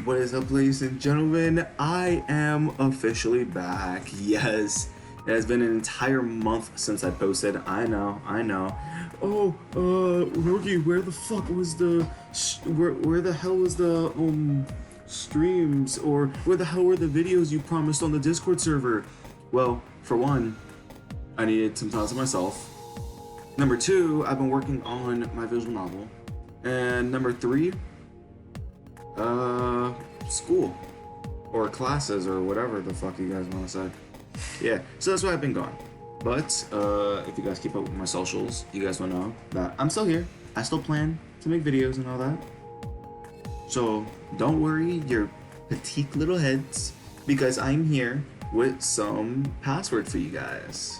What is up, ladies and gentlemen? I am officially back. Yes, it has been an entire month since I posted. I know. Oh, Rogi, where the fuck was the where the hell was the streams, or where the hell were the videos you promised on the Discord server? Well, for one, I needed some time to myself. Number two, I've been working on my visual novel, and number three, school or classes or whatever the fuck you guys want to say. Yeah, so that's why I've been gone. But if you guys keep up with my socials, you guys will know that I'm still here. I still plan to make videos and all that. So don't worry your petite little heads, because I'm here with some password for you guys.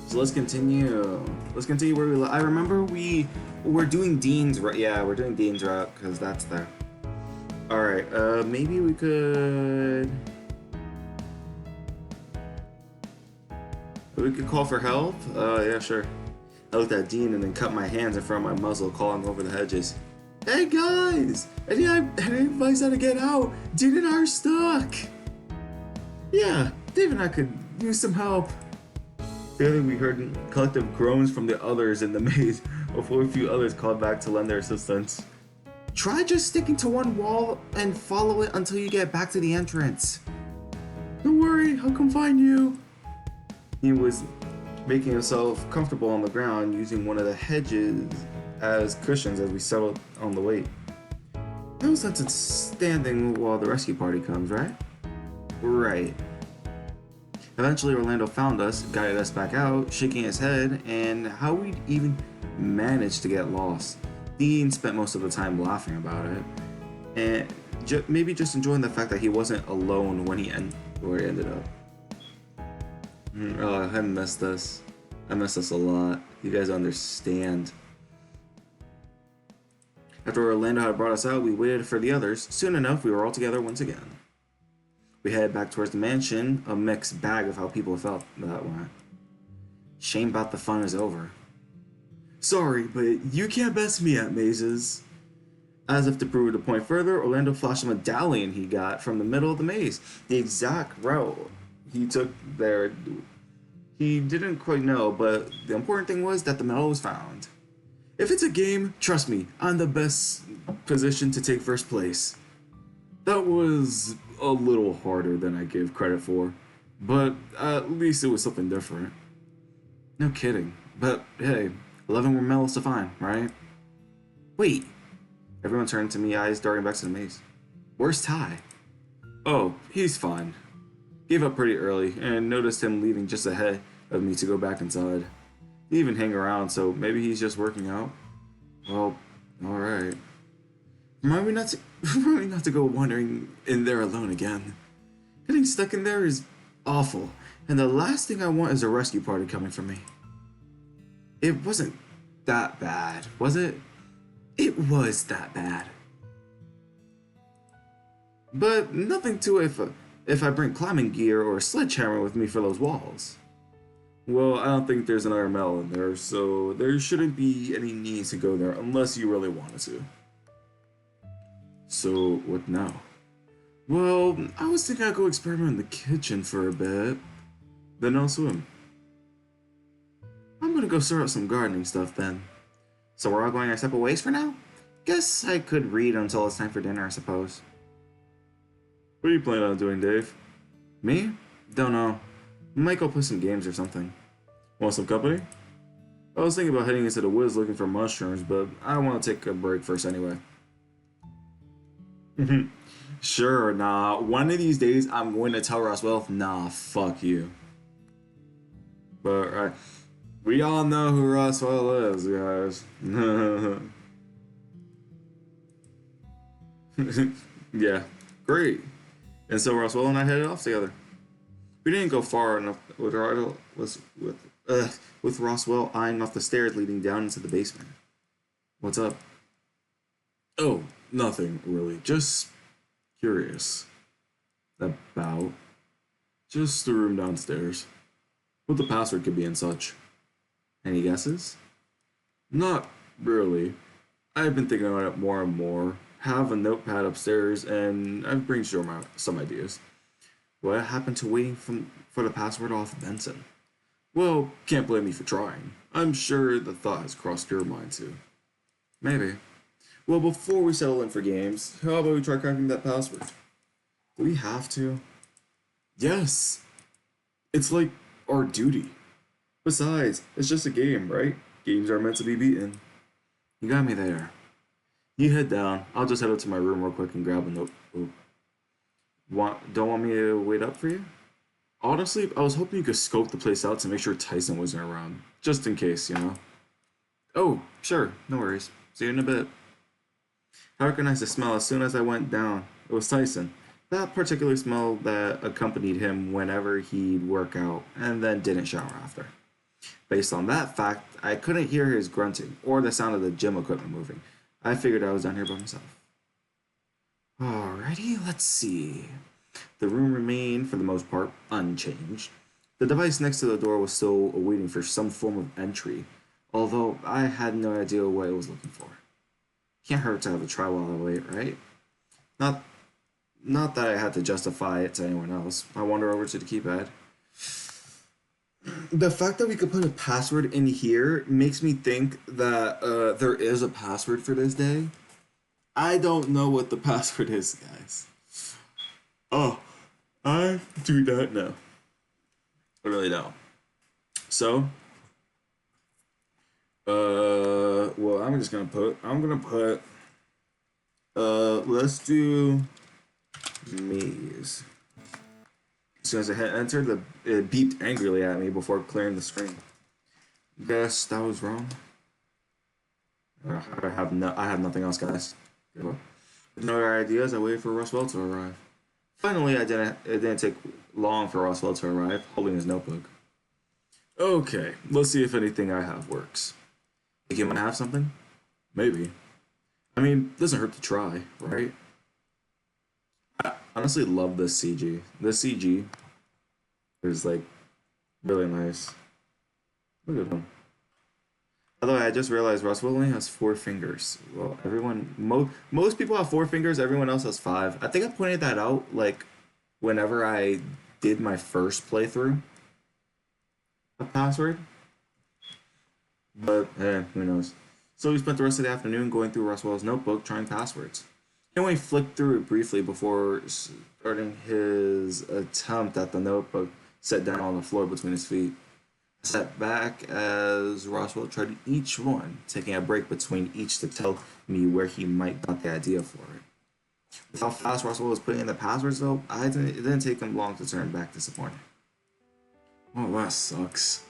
So let's continue. Where we. I remember we're doing Dean's route. Yeah, we're doing Dean's route because that's there. All right. Maybe we could. We could call for help. Yeah, sure. I looked at Dean and then cut my hands in front of my muzzle, calling over the hedges. Hey guys! Any advice how to get out? Dean and I are stuck. Yeah, Dave and I could use some help. Clearly, we heard collective groans from the others in the maze before a few others called back to lend their assistance. Try just sticking to one wall and follow it until you get back to the entrance. Don't worry, I'll come find you. He was making himself comfortable on the ground, using one of the hedges as cushions as we settled on the weight. No sense in standing while the rescue party comes, right? Right. Eventually, Orlando found us, guided us back out, shaking his head, and how we'd even managed to get lost. Dean spent most of the time laughing about it, and maybe just enjoying the fact that he wasn't alone when where he ended up. Oh, I missed us. I missed us a lot. You guys understand. After Orlando had brought us out, we waited for the others. Soon enough, we were all together once again. We headed back towards the mansion, a mixed bag of how people felt that went. Shame about the fun is over. Sorry, but you can't best me at mazes. As if to prove the point further, Orlando flashed a medallion he got from the middle of the maze. The exact route he took there, he didn't quite know, but the important thing was that the medal was found. If it's a game, trust me, I'm the best position to take first place. That was a little harder than I give credit for, but at least it was something different. No kidding, but hey, 11 more medals to find, right? Wait! Everyone turned to me, eyes darting back to the maze. Where's Ty? Oh, he's fine. Gave up pretty early, and noticed him leaving just ahead of me to go back inside. He even hang around, so maybe he's just working out. Well, alright. Remind me not to go wandering in there alone again. Getting stuck in there is awful, and the last thing I want is a rescue party coming for me. It wasn't that bad, was it? It was that bad. But nothing to it if I bring climbing gear or a sledgehammer with me for those walls. Well, I don't think there's another medal in there, so there shouldn't be any need to go there unless you really wanted to. So, what now? Well, I was thinking I'd go experiment in the kitchen for a bit. Then I'll swim. I'm gonna go sort out some gardening stuff then. So we're all going our separate ways for now? Guess I could read until it's time for dinner, I suppose. What are you planning on doing, Dave? Me? Don't know. Might go play some games or something. Want some company? I was thinking about heading into the woods looking for mushrooms, but I want to take a break first anyway. Sure, nah. One of these days, I'm going to tell Roswell, nah, fuck you. But, we all know who Roswell is, guys. Yeah, great. And so Roswell and I headed off together. We didn't go far enough with Roswell eyeing off the stairs leading down into the basement. What's up? Oh, nothing really. Just curious. About just the room downstairs. What the password could be and such. Any guesses? Not really. I've been thinking about it more and more. have a notepad upstairs and I've brainstormed some ideas. What happened to waiting for the password off Benson? Well, can't blame me for trying. I'm sure the thought has crossed your mind too. Maybe. Well, before we settle in for games, how about we try cracking that password? Do we have to? Yes! It's like our duty. Besides, it's just a game, right? Games are meant to be beaten. You got me there. You head down. I'll just head up to my room real quick and grab a note. Oh. Don't want me to wait up for you? Honestly, I was hoping you could scope the place out to make sure Tyson wasn't around. Just in case, you know? Oh, sure. No worries. See you in a bit. I recognized the smell as soon as I went down. It was Tyson. That particular smell that accompanied him whenever he'd work out and then didn't shower after. Based on that fact, I couldn't hear his grunting or the sound of the gym equipment moving. I figured I was down here by myself. Alrighty, let's see. The room remained, for the most part, unchanged. The device next to the door was still waiting for some form of entry, although I had no idea what it was looking for. Can't hurt to have a try while I wait, right? Not that I had to justify it to anyone else. I wander over to the keypad. The fact that we could put a password in here makes me think that there is a password for this day. I don't know what the password is, guys. Oh, I do not know. I really don't. So, well, I'm gonna put, let's do maze. As soon as I hit enter, it beeped angrily at me before clearing the screen. Guess that was wrong. I have nothing else, guys. Give up. With no other ideas, I waited for Roswell to arrive. Finally, it didn't take long for Roswell to arrive, holding his notebook. Okay, let's see if anything I have works. Think you might have something? Maybe. I mean, doesn't hurt to try, right? I honestly love this CG. This CG is like really nice. Look at them. By the way, I just realized Roswell only has 4 fingers. Well, most people have 4 fingers. Everyone else has 5. I think I pointed that out like whenever I did my first playthrough of Password. But who knows? So we spent the rest of the afternoon going through Roswell's notebook trying passwords. He only flicked through it briefly before starting his attempt at the notebook, set down on the floor between his feet. I sat back as Roswell tried each one, taking a break between each to tell me where he might got the idea for it. With how fast Roswell was putting in the passwords, though, it didn't take him long to turn back disappointed. Oh, that sucks.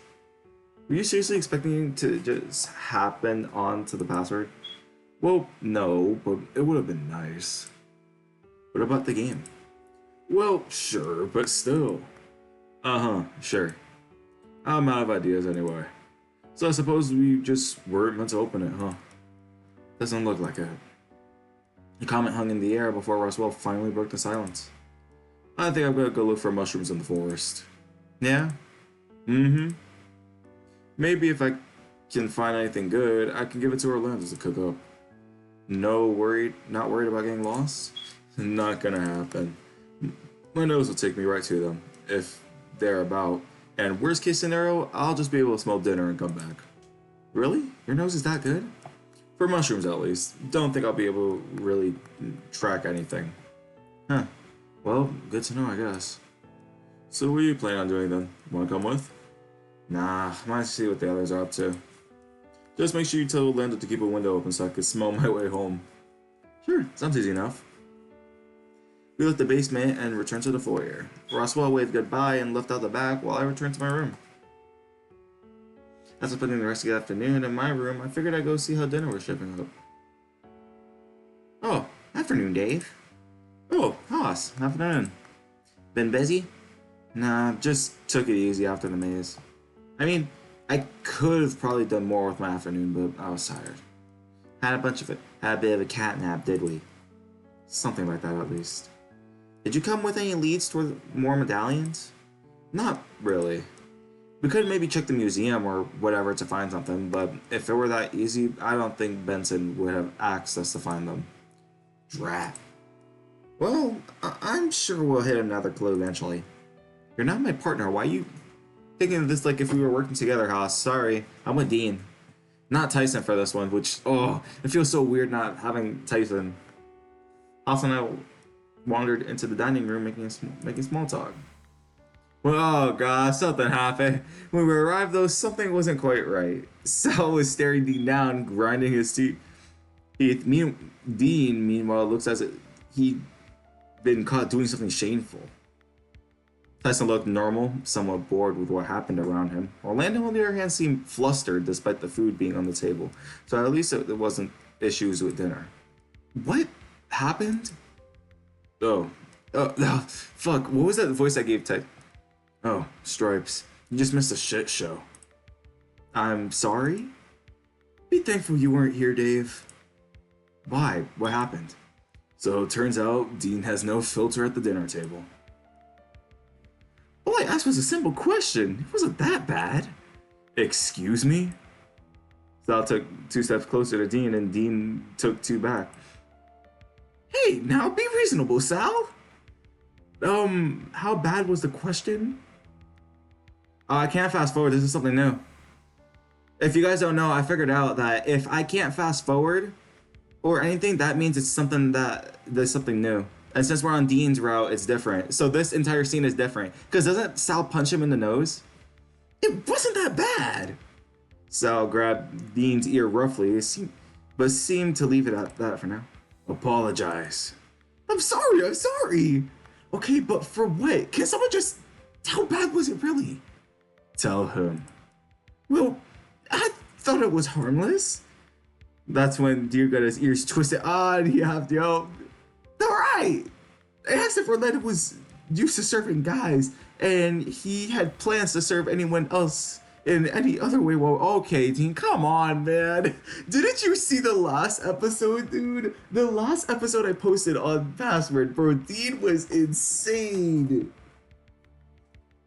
Were you seriously expecting to just happen onto the password? Well, no, but it would have been nice. What about the game? Well, sure, but still. Sure. I'm out of ideas anyway. So I suppose we just weren't meant to open it, huh? Doesn't look like it. A comment hung in the air before Roswell finally broke the silence. I think I'm gonna go look for mushrooms in the forest. Yeah? Mm-hmm. Maybe if I can find anything good, I can give it to Orlando to cook up. Not worried about getting lost? Not gonna happen. My nose will take me right to them, if they're about. And worst case scenario, I'll just be able to smell dinner and come back. Really? Your nose is that good? For mushrooms, at least. Don't think I'll be able to really track anything. Huh. Well, good to know, I guess. So what are you planning on doing then? Wanna come with? Nah, I might see what the others are up to. Just make sure you tell Linda to keep a window open so I can smell my way home. Sure, sounds easy enough. We left the basement and returned to the foyer. Roswell waved goodbye and left out the back while I returned to my room. After spending the rest of the afternoon in my room, I figured I'd go see how dinner was shaping up. Oh, afternoon, Dave. Oh, Haas, afternoon. Been busy? Nah, just took it easy after the maze. I mean, I could have probably done more with my afternoon, but I was tired. Had a bit of a cat nap, did we? Something like that, at least. Did you come with any leads toward more medallions? Not really. We could maybe check the museum or whatever to find something, but if it were that easy, I don't think Benson would have asked us to find them. Drat. Well, I'm sure we'll hit another clue eventually. You're not my partner. Why are you thinking of this like if we were working together, Haas? Sorry, I'm with Dean. Not Tyson for this one, which, oh, it feels so weird not having Tyson. Haas and I wandered into the dining room making small talk. Well, oh god, something happened. When we arrived, though, something wasn't quite right. Sal was staring Dean down, grinding his teeth. Dean, meanwhile, looks as if he'd been caught doing something shameful. Tyson looked normal, somewhat bored with what happened around him. Orlando, on the other hand, seemed flustered despite the food being on the table, so at least there wasn't issues with dinner. What happened? Oh, fuck, what was that voice I gave Ty? Oh, Stripes, you just missed a shit show. I'm sorry? Be thankful you weren't here, Dave. Why? What happened? So, turns out, Dean has no filter at the dinner table. All I asked was a simple question. It wasn't that bad. Excuse me? Sal took 2 steps closer to Dean, and Dean took 2 back. Hey, now be reasonable, Sal. How bad was the question? I can't fast forward. This is something new. If you guys don't know, I figured out that if I can't fast forward or anything, that means it's something that there's something new. And since we're on Dean's route, it's different. So this entire scene is different. Because doesn't Sal punch him in the nose? It wasn't that bad. Sal grabbed Dean's ear roughly, but seemed to leave it at that for now. Apologize. I'm sorry. Okay, but for what? Can someone just... How bad was it really? Tell him. Well, I thought it was harmless. That's when Dean got his ears twisted. And he have to yell. Alright! I asked if Orlando was used to serving guys, and he had plans to serve anyone else in any other way. Well, okay, Dean, come on, man. Didn't you see the last episode, dude? The last episode I posted on Password, bro, Dean was insane.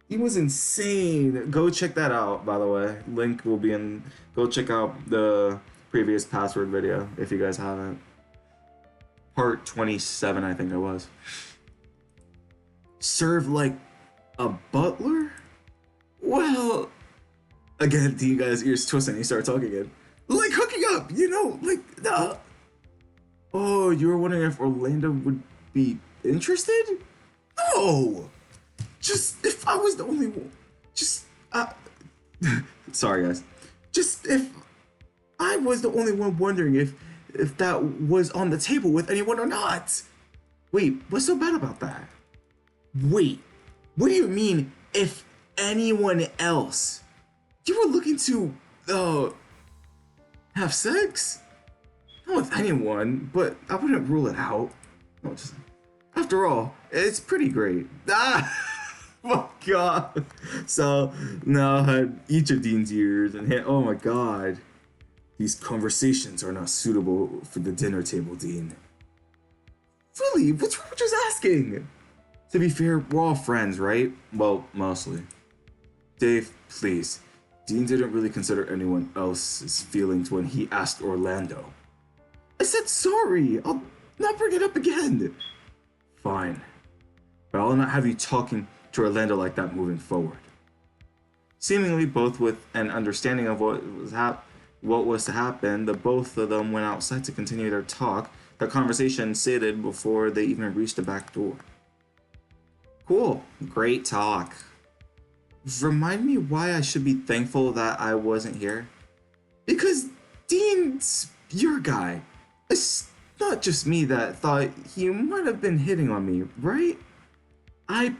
He was insane. Go check that out, by the way. Link will be in... Go check out the previous Password video, if you guys haven't. Part 27, I think it was. Serve like a butler? Well... Again, Dean got his ears twisted and he started talking again. Like hooking up, like... Oh, you were wondering if Orlando would be interested? No! Just if I was the only one. Sorry, guys. Just if I was the only one wondering if that was on the table with anyone or not. Wait, what's so bad about that? Wait, what do you mean if anyone else? You were looking to, have sex? Not with anyone, but I wouldn't rule it out. No, after all, it's pretty great. Oh my god. So now I had each of Dean's ears and oh my god. These conversations are not suitable for the dinner table, Dean. Really? What's wrong with just asking? To be fair, we're all friends, right? Well, mostly. Dave, please. Dean didn't really consider anyone else's feelings when he asked Orlando. I said sorry. I'll not bring it up again. Fine. But I'll not have you talking to Orlando like that moving forward. Seemingly both with an understanding of what was to happen, the both of them went outside to continue their talk. The conversation ended before they even reached the back door. Cool. Great talk. Remind me why I should be thankful that I wasn't here? Because Dean's your guy. It's not just me that thought he might have been hitting on me, right? I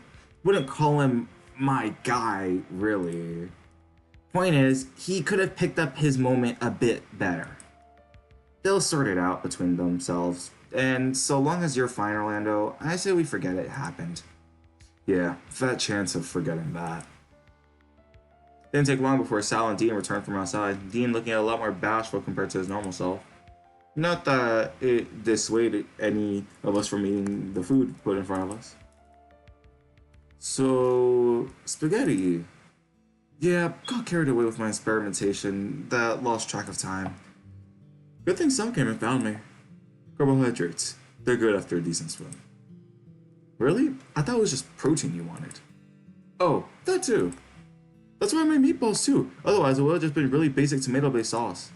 wouldn't call him my guy, really. Point is, he could have picked up his moment a bit better. They'll sort it out between themselves, and so long as you're fine, Orlando, I say we forget it happened. Yeah, fat chance of forgetting that. Didn't take long before Sal and Dean returned from outside, Dean looking a lot more bashful compared to his normal self. Not that it dissuaded any of us from eating the food put in front of us. So, spaghetti. Yeah, got carried away with my experimentation that lost track of time. Good thing some came and found me. Carbohydrates. They're good after a decent swim. Really? I thought it was just protein you wanted. Oh, that too. That's why I made meatballs too. Otherwise, it would have just been really basic tomato-based sauce.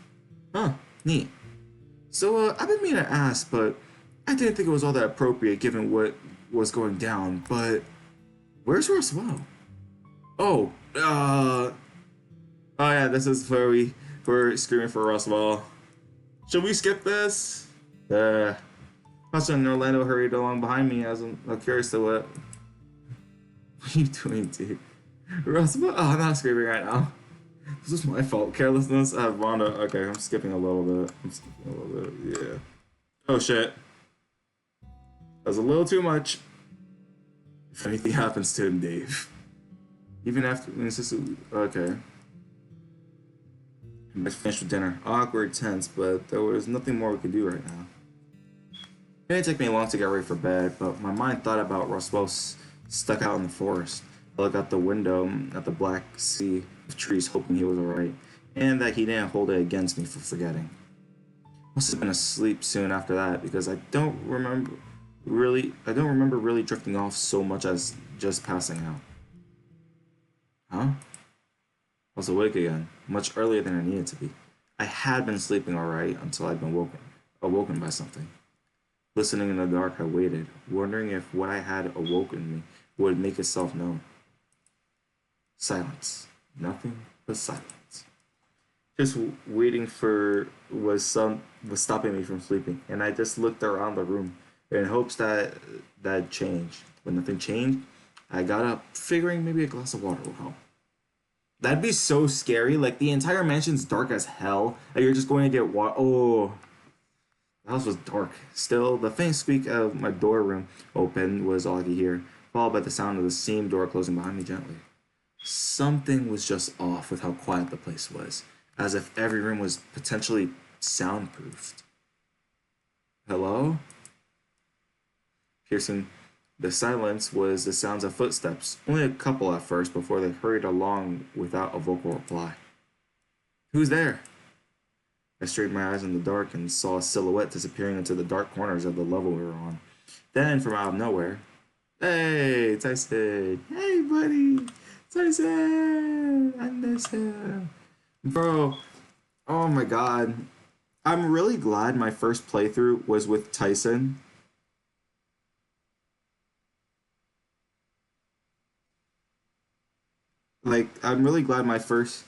Huh, neat. So, I've been meaning to ask, but I didn't think it was all that appropriate given what was going down. But where's Roswell? Oh, oh yeah, this is where we're screaming for Roswell. Should we skip this? Hudson and Orlando hurried along behind me as I'm curious to what. What are you doing, dude? Roswell? Oh, I'm not screaming right now. This is my fault. Carelessness. I have Rhonda. Okay, I'm skipping a little bit. Yeah. Oh shit. That was a little too much. If anything happens to him, Dave. Even after. Okay. I finished with dinner. Awkward, tense, but there was nothing more we could do right now. It didn't take me long to get ready for bed, but my mind thought about Roswell stuck out in the forest. I looked out the window at the black sea of trees, hoping he was alright, and that he didn't hold it against me for forgetting. Must have been asleep soon after that because I don't remember really drifting off so much as just passing out. Huh? I was awake again, much earlier than I needed to be. I had been sleeping alright until I'd been awoken by something. Listening in the dark, I waited, wondering if what I had awoken me would make itself known. Silence. Nothing but silence. Just waiting for was stopping me from sleeping, and I just looked around the room in hopes that'd change. When nothing changed, I got up, figuring maybe a glass of water would help. That'd be so scary. Like the entire mansion's dark as hell, and you're just going to get water. Oh, the house was dark. Still, the faint squeak of my door room open was all I could hear, followed by the sound of the same door closing behind me gently. Something was just off with how quiet the place was, as if every room was potentially soundproofed. Hello? Piercing the silence was the sounds of footsteps, only a couple at first before they hurried along without a vocal reply. Who's there? I strained my eyes in the dark and saw a silhouette disappearing into the dark corners of the level we were on. Then, from out of nowhere, hey, Tyson! Hey, buddy! Tyson! I miss him. Bro, oh my god. I'm really glad my first playthrough was with Tyson. Like, I'm really glad my first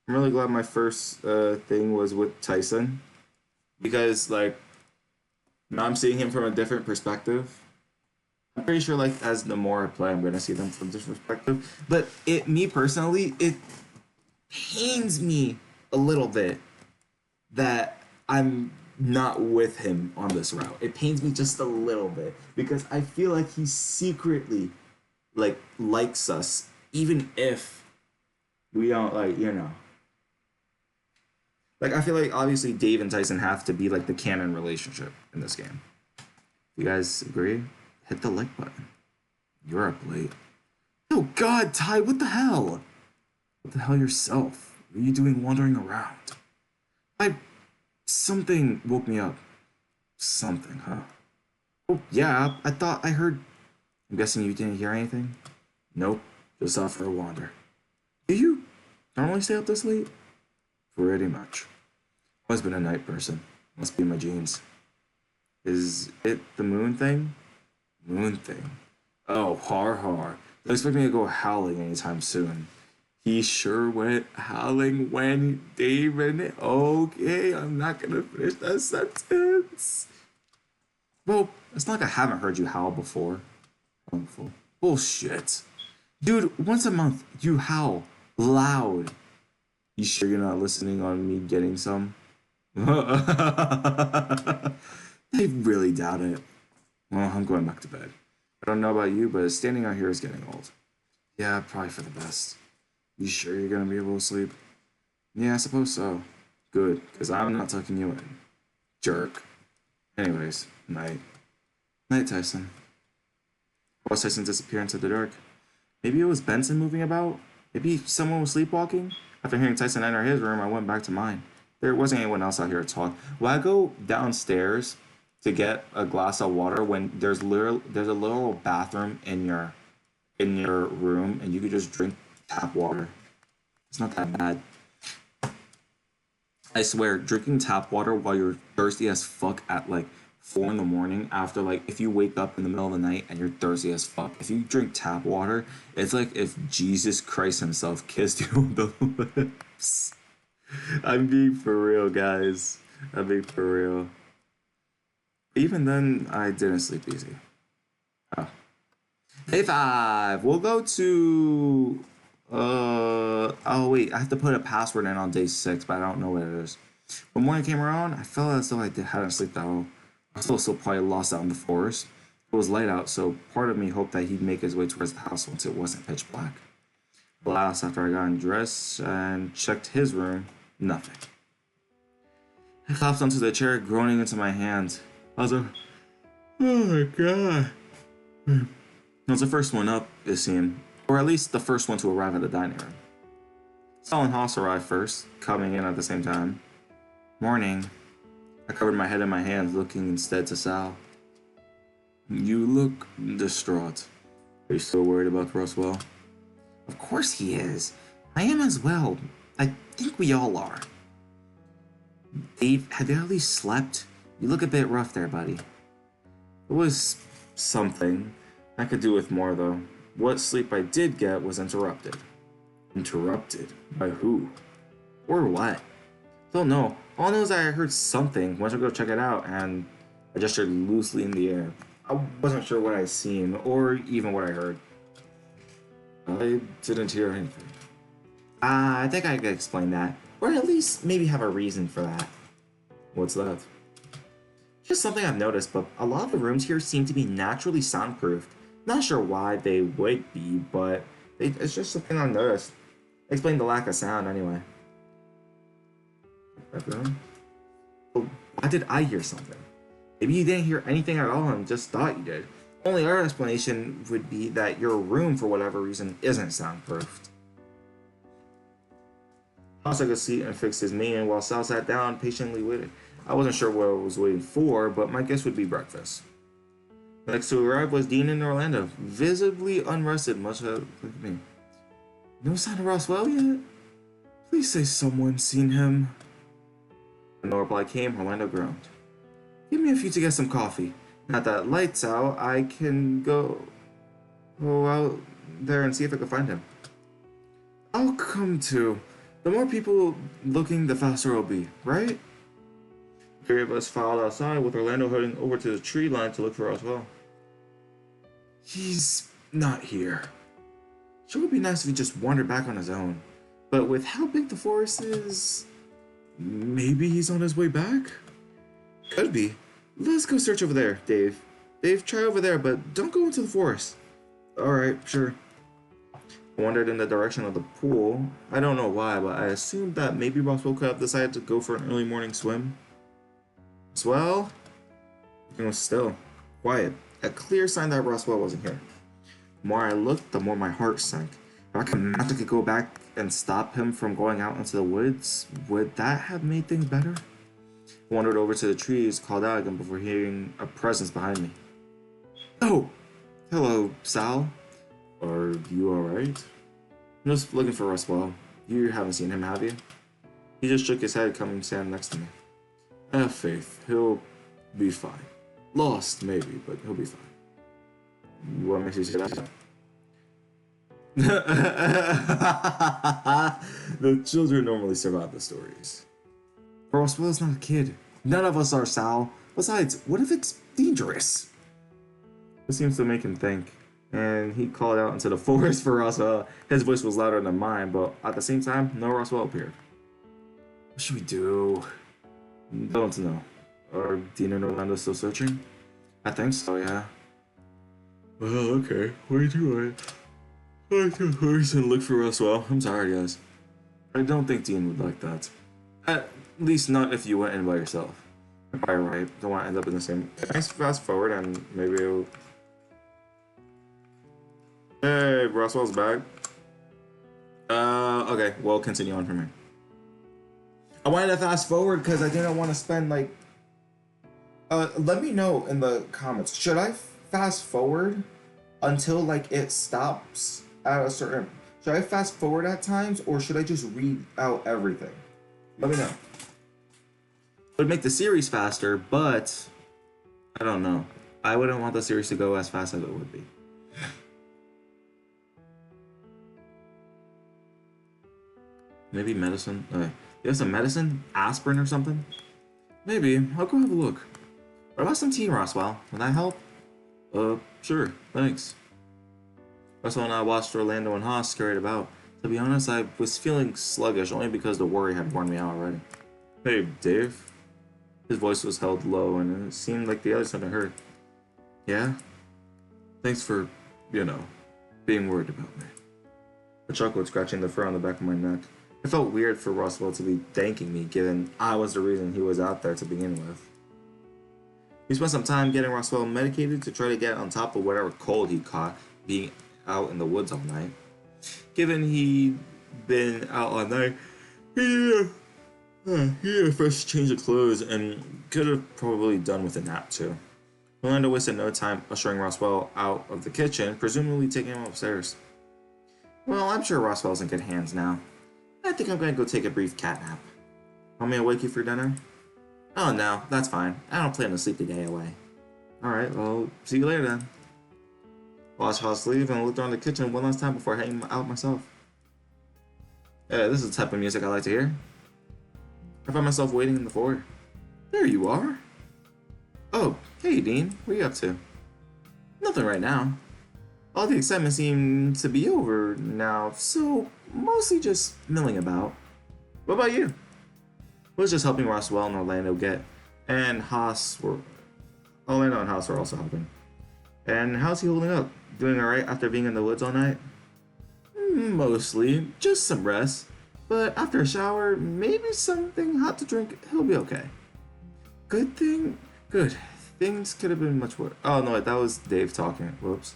thing was with Tyson. Because, like, now I'm seeing him from a different perspective. I'm pretty sure, like, as the more I play, I'm gonna see them from this perspective. But me personally, it pains me a little bit that I'm not with him on this route. It pains me just a little bit because I feel like he secretly, like, likes us, even if we don't, like, you know. Like, I feel like obviously Dave and Tyson have to be like the canon relationship in this game. You guys agree? Hit the like button. You're up late. Oh god, Ty, what the hell? What the hell yourself? What are you doing wandering around? Something woke me up. Something, huh? Oh, yeah, I thought I heard. I'm guessing you didn't hear anything? Nope, just out for a wander. Do you normally stay up this late? Pretty much. Always been a night person. Must be in my genes. Is it the moon thing? Moon thing. Oh, har. Don't expect me to go howling anytime soon. He sure went howling when David. Okay, I'm not gonna finish that sentence. Well, it's not like I haven't heard you howl before. Bullshit. Dude, once a month, you howl. Loud. You sure you're not listening on me getting some? I really doubt it. Well, I'm going back to bed. I don't know about you, but standing out here is getting old. Yeah, probably for the best. You sure you're gonna be able to sleep? Yeah, I suppose so. Good, because I'm not tucking you in. Jerk. Anyways, night. Night, Tyson. Watched Tyson disappear into the dark. Maybe it was Benson moving about? Maybe someone was sleepwalking? After hearing Tyson enter his room, I went back to mine. There wasn't anyone else out here to talk. Will I go downstairs to get a glass of water when there's a literal bathroom in your room and you could just drink tap water. It's not that bad. I swear, drinking tap water while you're thirsty as fuck at like 4 in the morning after like if you wake up in the middle of the night and you're thirsty as fuck, if you drink tap water, it's like if Jesus Christ himself kissed you on the lips. I'm being for real, guys. I'm being for real. Even then, I didn't sleep easy. Oh. Day 5. We'll go to oh wait, I have to put a password in on day 6, but I don't know what it is. When morning came around, I felt as though hadn't slept that well. I was still probably lost out in the forest. It was light out, so part of me hoped that he'd make his way towards the house once it wasn't pitch black. Alas, after I got undressed and checked his room, nothing. I collapsed onto the chair, groaning into my hands. I was like, oh my god. I was the first one up, it seemed. Or at least the first one to arrive at the dining room. Sal and Haas arrived first, coming in at the same time. Morning. I covered my head in my hands, looking instead to Sal. You look distraught. Are you still worried about Roswell? Of course he is. I am as well. I think we all are. Dave, have you at least slept? You look a bit rough there, buddy. It was something. I could do with more, though. What sleep I did get was interrupted. Interrupted? By who? Or what? Don't know. All I know is that I heard something. Went to go check it out, and I gestured loosely in the air. I wasn't sure what I'd seen, or even what I heard. I didn't hear anything. I think I could explain that. Or at least maybe have a reason for that. What's that? Just something I've noticed, but a lot of the rooms here seem to be naturally soundproofed. Not sure why they would be, but it's just something I've noticed. Explain the lack of sound, anyway. Well, why did I hear something? Maybe you didn't hear anything at all and just thought you did. Only other explanation would be that your room, for whatever reason, isn't soundproofed. Haas took a seat and fixed his mane while Sal sat down, patiently waited. I wasn't sure what I was waiting for, but my guess would be breakfast. Next to arrive was Dean and Orlando, visibly unrested, much like me. No sign of Roswell yet? Please say someone's seen him. When no reply came, Orlando groaned. Give me a few to get some coffee. Now that light's out, I can go out there and see if I can find him. I'll come too. The more people looking, the faster it'll be, right? The three of us filed outside with Orlando heading over to the tree line to look for Roswell. He's not here. Sure would be nice if he just wandered back on his own. But with how big the forest is, maybe he's on his way back? Could be. Let's go search over there, Dave. Dave, try over there, but don't go into the forest. Alright, sure. I wandered in the direction of the pool. I don't know why, but I assumed that maybe Roswell could have decided to go for an early morning swim. Swell? It was still. Quiet. A clear sign that Roswell wasn't here. The more I looked, the more my heart sank. If I could magically go back and stop him from going out into the woods, would that have made things better? I wandered over to the trees, called out again before hearing a presence behind me. Oh! Hello, Sal. Are you alright? I'm just looking for Roswell. You haven't seen him, have you? He just shook his head, coming and stand next to me. I have faith. He'll be fine. Lost, maybe, but he'll be fine. What makes you say that? The children normally survive the stories. Roswell's not a kid. None of us are, Sal. Besides, what if it's dangerous? This seems to make him think. And he called out into the forest for Roswell. His voice was louder than mine, but at the same time, no Roswell appeared. What should we do? Don't know. Are Dean and Orlando still searching? I think so, yeah. Well, okay. What are you doing? I can hurry and look for Roswell. I'm sorry, guys. I don't think Dean would like that. At least not if you went in by yourself. You're probably right. Don't want to end up in the same... Nice fast forward and maybe it'll... Hey, Roswell's back. Okay. Well, continue on from here. I wanted to fast forward because I didn't want to spend, like... Let me know in the comments. Should I fast forward until like it stops at a certain? Should I fast forward at times, or should I just read out everything? Let me know. It would make the series faster, but I don't know. I wouldn't want the series to go as fast as it would be. Maybe medicine. You have some medicine? Aspirin or something? Maybe. I'll go have a look. What about some tea, Roswell? Will that help? Sure. Thanks. Roswell and I watched Orlando and Haas scurried about. To be honest, I was feeling sluggish only because the worry had worn me out already. Hey, Dave. His voice was held low, and it seemed like the others hadn't heard. Yeah? Thanks for, being worried about me. I chuckled, scratching the fur on the back of my neck. It felt weird for Roswell to be thanking me, given I was the reason he was out there to begin with. We spent some time getting Roswell medicated to try to get on top of whatever cold he caught being out in the woods all night. Given he'd been out all night, he had a fresh change of clothes and could have probably done with a nap too. Orlando wasted no time ushering Roswell out of the kitchen, presumably taking him upstairs. Well, I'm sure Roswell's in good hands now. I think I'm gonna go take a brief cat nap. Want me to wake you for dinner? Oh no, that's fine. I don't plan to sleep the day away. Alright, well, see you later then. Watched Haas leave and looked around the kitchen one last time before heading out myself. Yeah, this is the type of music I like to hear. I found myself waiting in the foyer. There you are. Oh, hey Dean, what are you up to? Nothing right now. All the excitement seemed to be over now, so mostly just milling about. What about you? I was just helping Roswell and Orlando Orlando and Haas were also helping. And how's he holding up? Doing alright after being in the woods all night? Mostly, just some rest. But after a shower, maybe something hot to drink, he'll be okay. Good. Things could have been much worse. Oh no, that was Dave talking. Whoops.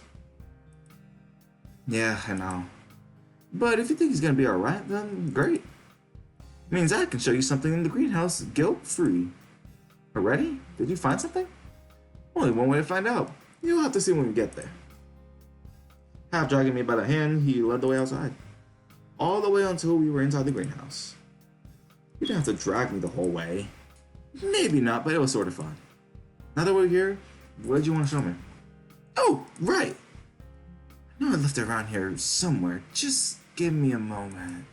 Yeah, I know. But if you think he's gonna be alright, then great. Means I can show you something in the greenhouse, guilt-free. Already? Did you find something? Only one way to find out. You'll have to see when we get there. Half dragging me by the hand, he led the way outside. All the way until we were inside the greenhouse. You didn't have to drag me the whole way. Maybe not, but it was sort of fun. Now that we're here, what did you want to show me? Oh, right! I know I left it around here somewhere. Just give me a moment.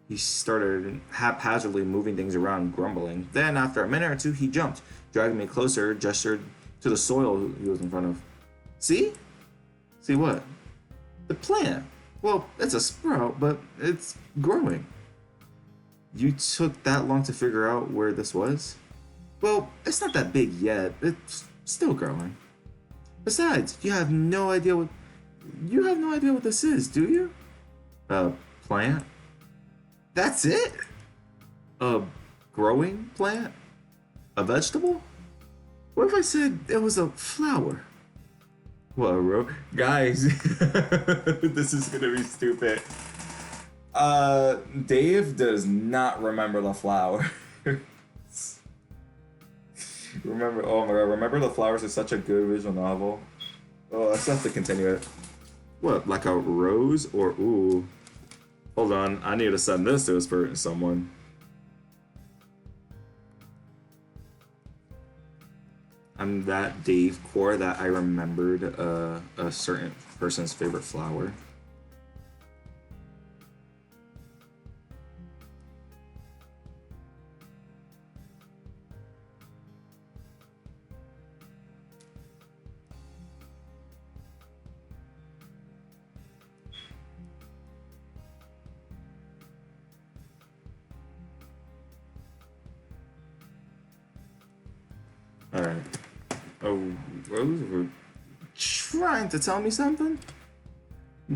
He started haphazardly moving things around, grumbling. Then, after a minute or two, he jumped, dragging me closer, gestured to the soil he was in front of. See? See what? The plant. Well, it's a sprout, but it's growing. You took that long to figure out where this was? Well, it's not that big yet. It's still growing. Besides, you have no idea what this is, do you? A plant? That's it? A growing plant? A vegetable? What if I said it was a flower? What, guys, this is gonna be stupid. Dave does not remember the flower. Remember the Flowers is such a good visual novel. Oh, I still have to continue it. What, like a rose or ooh? Hold on, I need to send this to someone. I'm that Dave core that I remembered a certain person's favorite flower. Alright. Oh, Rose were trying to tell me something?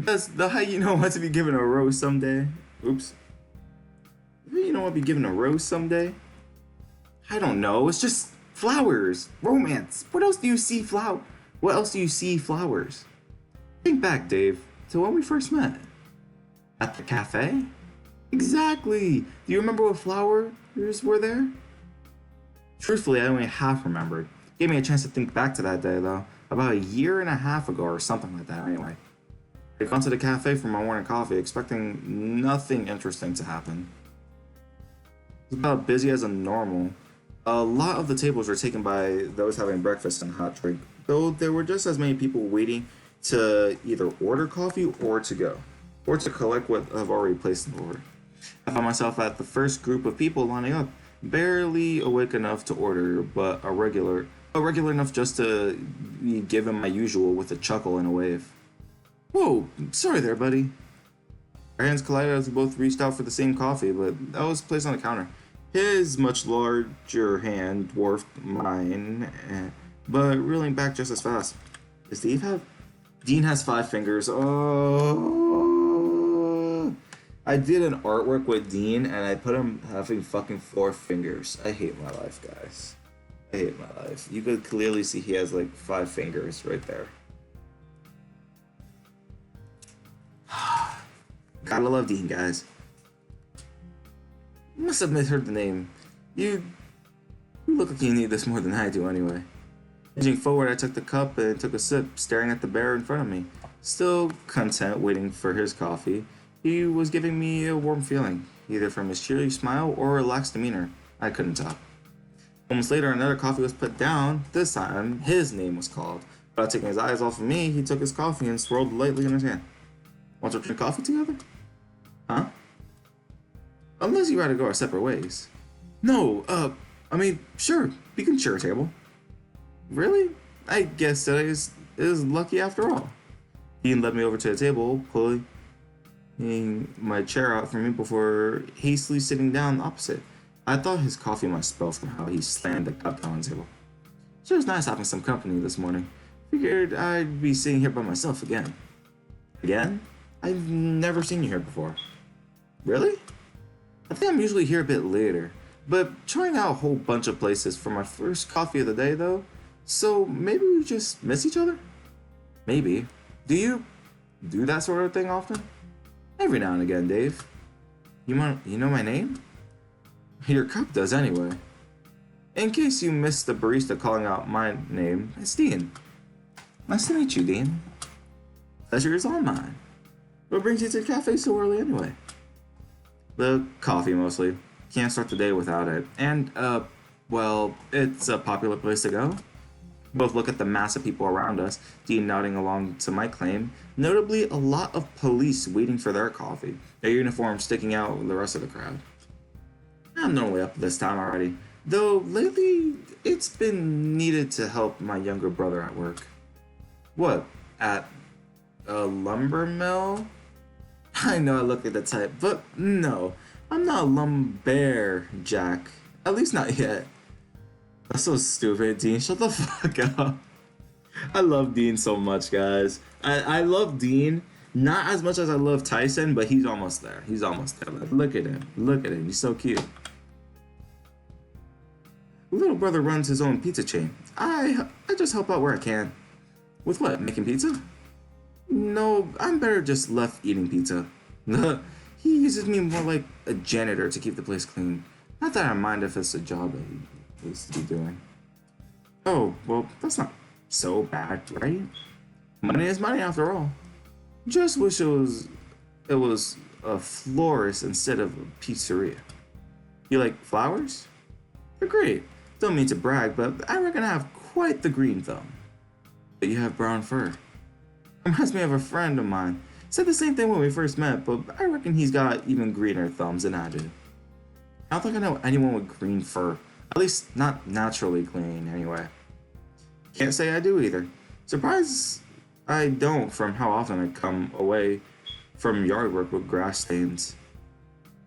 Does the hyena want to be given a rose someday? Oops. The hyena want to be given a rose someday? I don't know. It's just flowers. Romance. What else do you see flowers? Think back, Dave, to when we first met. At the cafe? Exactly. Do you remember what flowers were there? Truthfully, I only half remembered. Gave me a chance to think back to that day, though. About a year and a half ago or something like that, anyway. I'd gone to the cafe for my morning coffee, expecting nothing interesting to happen. It was about busy as a normal. A lot of the tables were taken by those having breakfast and hot drink, though there were just as many people waiting to either order coffee or to go, or to collect what I've already placed in order. I found myself at the first group of people lining up, barely awake enough to order, but regular enough just to be given my usual with a chuckle and a wave. Whoa, sorry there, buddy. Our hands collided as we both reached out for the same coffee, but that was placed on the counter. His much larger hand dwarfed mine, but reeling back just as fast. Does Steve have? Dean has 5 fingers. Oh, I did an artwork with Dean, and I put him having fucking 4 fingers. I hate my life, guys. I hate my life. You could clearly see he has like 5 fingers right there. Gotta love Dean, guys. Must have misheard the name. You look like you need this more than I do anyway. Edging forward, I took the cup and took a sip, staring at the bear in front of me. Still content waiting for his coffee, he was giving me a warm feeling, either from his cheery smile or relaxed demeanor. I couldn't tell. Moments later, another coffee was put down. This time, his name was called. Without taking his eyes off of me, he took his coffee and swirled lightly in his hand. Want to drink coffee together? Huh? Unless you rather go our separate ways. No, sure, we can share a table. Really? I guess today is lucky after all. Dean led me over to the table, pulling my chair out for me before hastily sitting down opposite. I thought his coffee must spill from how he slammed the cup down on the table. Sure was nice having some company this morning. Figured I'd be sitting here by myself again. Again? I've never seen you here before. Really? I think I'm usually here a bit later, but trying out a whole bunch of places for my first coffee of the day though, so maybe we just miss each other? Maybe. Do you do that sort of thing often? Every now and again, Dave. You know my name? Your cup does anyway. In case you missed the barista calling out my name, it's Dean. Nice to meet you, Dean. Pleasure is all mine. What brings you to the cafe so early anyway? The coffee, mostly. Can't start the day without it. And, it's a popular place to go. Both look at the mass of people around us, Dean nodding along to my claim. Notably, a lot of police waiting for their coffee, their uniforms sticking out with the rest of the crowd. I'm normally up this time already, though lately it's been needed to help my younger brother at work. What? At a lumber mill? I know I look at the type, but no, I'm not a lumberjack. At least not yet. That's so stupid, Dean. Shut the fuck up. I love Dean so much, guys. I love Dean, not as much as I love Tyson, but he's almost there. He's almost there. Look at him. Look at him. He's so cute. Little brother runs his own pizza chain. I just help out where I can. With what? Making pizza? No, I'm better just left eating pizza. He uses me more like a janitor to keep the place clean. Not that I mind if it's a job that he needs to be doing. Oh, well, that's not so bad, right? Money is money after all. Just wish it was a florist instead of a pizzeria. You like flowers? They're great. Don't mean to brag, but I reckon I have quite the green thumb. But you have brown fur. Reminds me of a friend of mine. Said the same thing when we first met, but I reckon he's got even greener thumbs than I do. I don't think I know anyone with green fur. At least not naturally green, anyway. Can't say I do either. Surprised I don't from how often I come away from yard work with grass stains.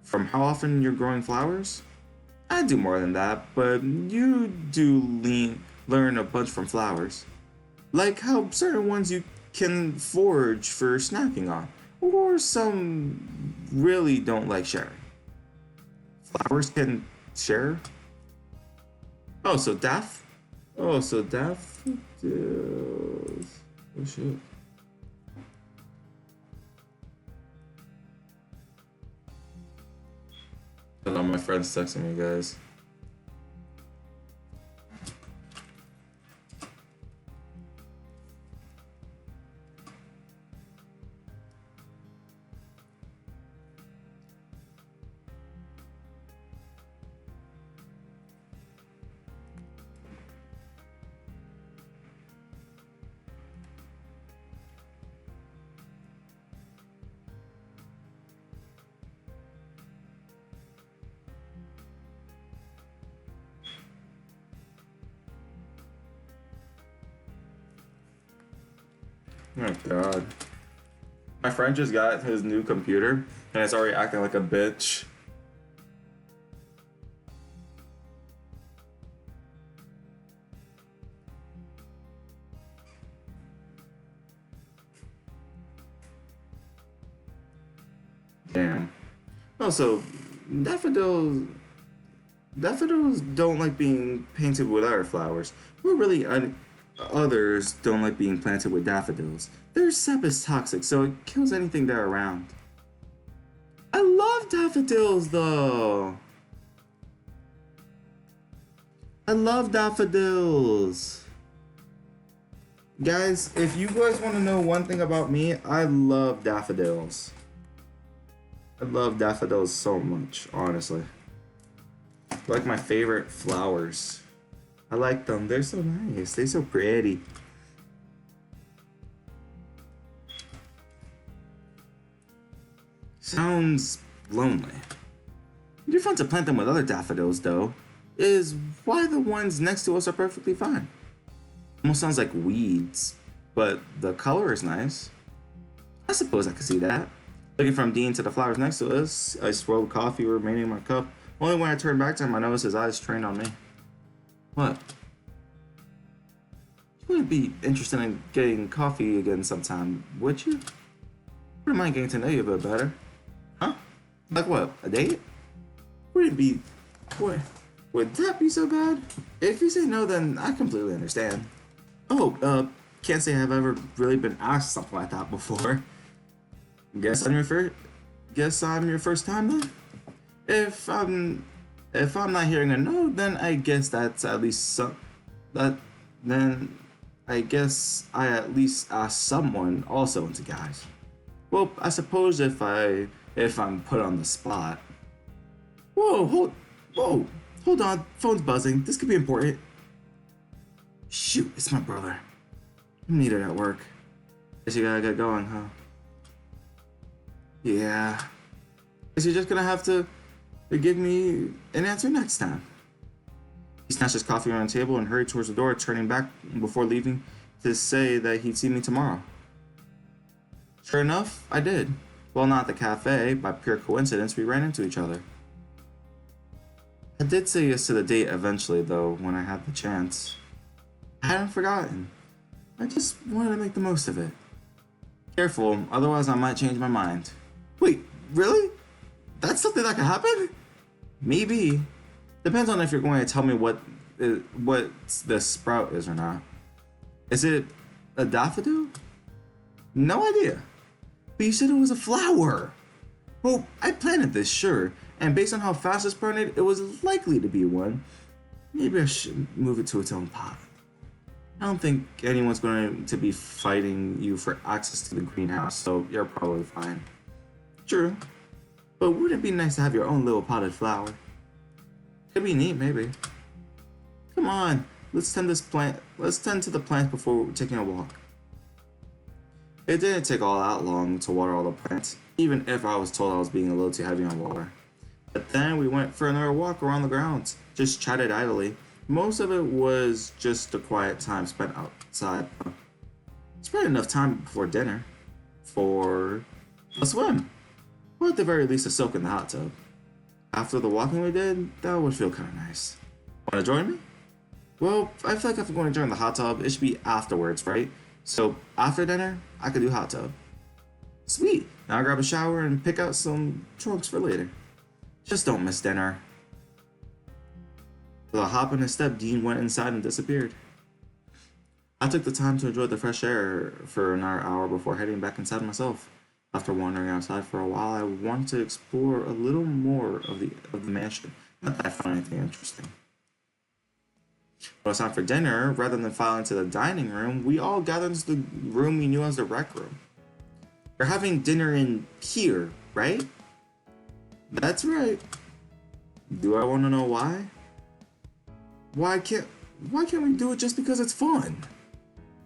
From how often you're growing flowers? I do more than that, but you do learn a bunch from flowers. Like how certain ones you can forage for snacking on, or some really don't like sharing. Flowers can share? Oh, so Daff? Oh, so Daff does. Oh shit. Hold on, my friend's texting me, guys. Oh god. My friend just got his new computer and it's already acting like a bitch. Damn. Also, daffodils don't like being painted with other flowers. Well, really, others don't like being planted with daffodils. Their sap is toxic, so it kills anything they're around. I love daffodils, though. I love daffodils. Guys, if you guys want to know one thing about me, I love daffodils. I love daffodils so much, honestly. They're like my favorite flowers. I like them. They're so nice. They're so pretty. Sounds lonely. You're fun to plant them with other daffodils, though. Is why the ones next to us are perfectly fine. Almost sounds like weeds, but the color is nice. I suppose I could see that. Looking from Dean to the flowers next to us, I swirled coffee remaining in my cup. Only when I turned back to him, I noticed his eyes trained on me. What? You wouldn't be interested in getting coffee again sometime, would you? Wouldn't mind getting to know you a bit better. Huh? Like what? A date? Wouldn't be... What? Would that be so bad? If you say no, then I completely understand. Oh, can't say I've ever really been asked something like that before. Guess I'm your first time then? If I'm not hearing a no, then I guess that's at least then I guess I at least asked someone also into guys. Well, I suppose if I'm put on the spot. Whoa, hold on, phone's buzzing. This could be important. Shoot, it's my brother. I'm needed at work. Guess you gotta get going, huh? Yeah. Guess you're just gonna have to give me an answer next time. He snatched his coffee around the table and hurried towards the door, turning back before leaving to say that he'd see me tomorrow. Sure enough, I did. Well, not at the cafe. By pure coincidence, we ran into each other. I did say yes to the date eventually, though, when I had the chance. I hadn't forgotten. I just wanted to make the most of it. Careful, otherwise I might change my mind. Wait, really? That's something that could happen? Maybe. Depends on if you're going to tell me what the sprout is or not. Is it a daffodil? No idea. But you said it was a flower. Well, I planted this, sure. And based on how fast it's printed, it was likely to be one. Maybe I should move it to its own pot. I don't think anyone's going to be fighting you for access to the greenhouse, so you're probably fine. True. But wouldn't it be nice to have your own little potted flower? Could be neat, maybe. Come on, let's tend to the plants before taking a walk. It didn't take all that long to water all the plants, even if I was told I was being a little too heavy on water. But then we went for another walk around the grounds, just chatted idly. Most of it was just a quiet time spent outside. Spent enough time before dinner for a swim, or at the very least a soak in the hot tub. After the walking we did, that would feel kind of nice. Want to join me? Well, I feel like if I'm going to join the hot tub, it should be afterwards, right? So after dinner, I could do hot tub. Sweet. Now I'll grab a shower and pick out some trunks for later. Just don't miss dinner. With a hop and a step, Dean went inside and disappeared. I took the time to enjoy the fresh air for another hour before heading back inside myself. After wandering outside for a while, I wanted to explore a little more of the mansion. Not that I found anything interesting. When it was time for dinner, rather than file into the dining room, we all gathered into the room we knew as the rec room. We're having dinner in here, right? That's right. Do I want to know why? Why can't we do it just because it's fun?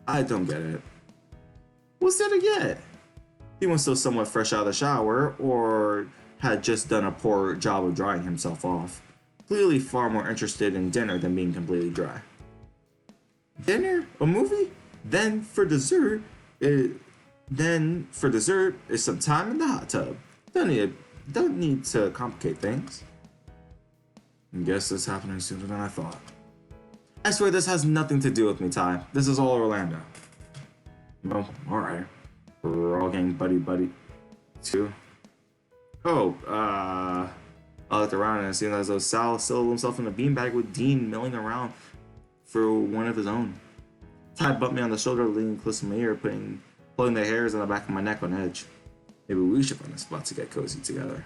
I don't get it. What's there to get? He was still somewhat fresh out of the shower, or had just done a poor job of drying himself off. Clearly far more interested in dinner than being completely dry. Dinner? A movie? Then, for dessert, Then for dessert is some time in the hot tub. Don't need to complicate things. I guess this is happening sooner than I thought. I swear this has nothing to do with me, Ty. This is all Orlando. Well, alright. We're all getting buddy too. Oh, I looked around and it seemed as though Sal settled himself in a beanbag with Dean milling around for one of his own. Ty bumped me on the shoulder, leaning close to my ear, pulling the hairs on the back of my neck on edge. Maybe we should find a spot to get cozy together.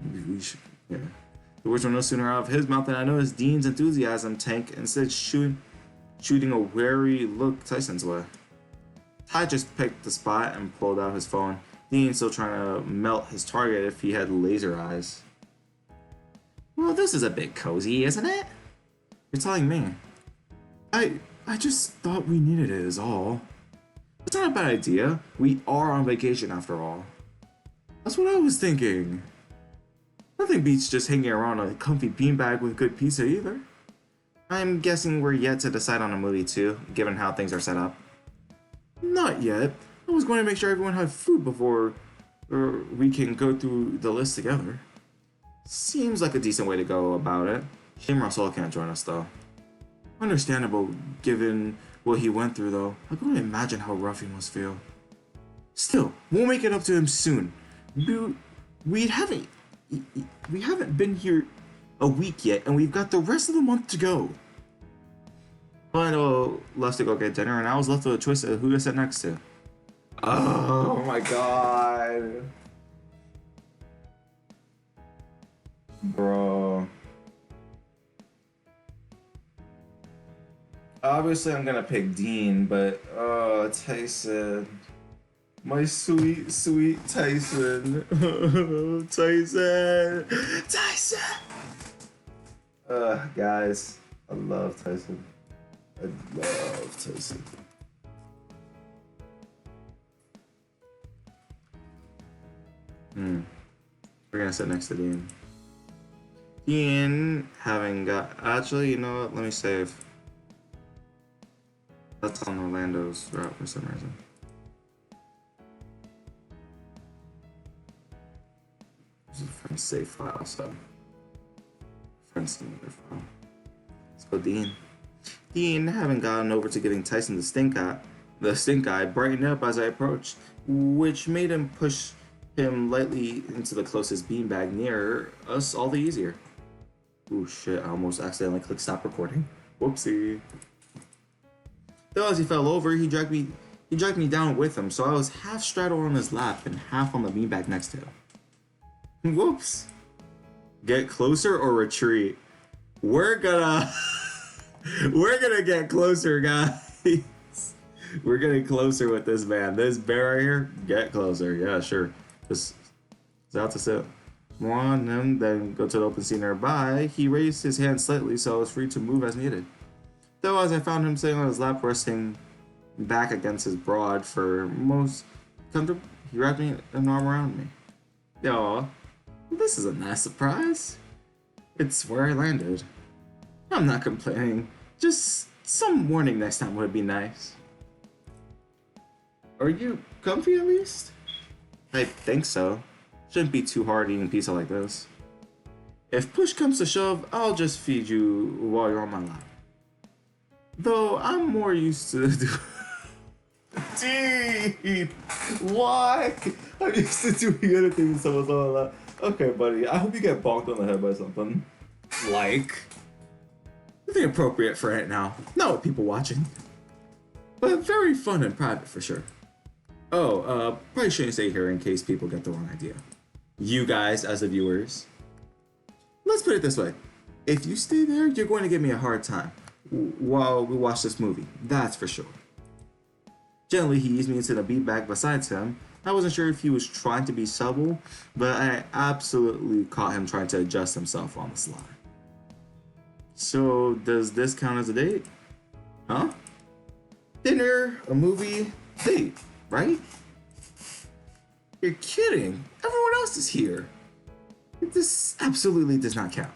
Maybe we should, yeah. The words were no sooner out of his mouth than I noticed Dean's enthusiasm tank, instead shooting a wary look Tyson's way. Ty just picked the spot and pulled out his phone. Dean still trying to melt his target if he had laser eyes. Well, this is a bit cozy, isn't it? You're telling me. I just thought we needed it is all. It's not a bad idea. We are on vacation after all. That's what I was thinking. Nothing beats just hanging around a comfy beanbag with good pizza either. I'm guessing we're yet to decide on a movie too, given how things are set up. Not yet. I was going to make sure everyone had food before we can go through the list together. Seems like a decent way to go about it. Shame Russell can't join us though. Understandable, given what he went through though. I can only imagine how rough he must feel. Still, we'll make it up to him soon. We haven't been here a week yet, and we've got the rest of the month to go. Well, left to go get dinner, and I was left with a choice of who to sit next to. Oh my god. Bro. Obviously, I'm gonna pick Dean, but Tyson. My sweet, sweet Tyson. Tyson! Guys, I love Tyson. I love Tyson. We're gonna sit next to Dean. Dean, having got... Actually, you know what? Let me save. That's on Orlando's route for some reason. There's a friend save file, so... Friend similar file. Let's go Dean. Dean, having gotten over to giving Tyson the stink eye, brightened up as I approached, which made him push him lightly into the closest beanbag near us all the easier. Ooh shit, I almost accidentally clicked stop recording. Whoopsie. Though as he fell over, he dragged me down with him, so I was half straddled on his lap and half on the beanbag next to him. Whoops. Get closer or retreat? We're gonna get closer, guys. We're getting closer with this man. This bear right here, get closer. Yeah, sure. Just out to sit. On him, then go to the open seat nearby. He raised his hand slightly, so I was free to move as needed. Though as I found him sitting on his lap, resting back against his broad for most comfortable, he wrapped an arm around me. Aw, this is a nice surprise. It's where I landed. I'm not complaining. Just some warning next time would be nice. Are you comfy at least? I think so. Shouldn't be too hard eating pizza like this. If push comes to shove, I'll just feed you while you're on my lap. Though I'm more used to Dude, why? I'm used to doing other things with someone's on my lap. Okay, buddy, I hope you get bonked on the head by something. Like... Nothing appropriate for right now. Not with people watching. But very fun and private for sure. Oh, probably shouldn't stay here in case people get the wrong idea. You guys, as the viewers. Let's put it this way. If you stay there, you're going to give me a hard time while we watch this movie. That's for sure. Gently, he eased me into the beanbag beside him. I wasn't sure if he was trying to be subtle, but I absolutely caught him trying to adjust himself on the sly. So, does this count as a date? Huh? Dinner, a movie, date, right? You're kidding. Everyone else is here. This absolutely does not count.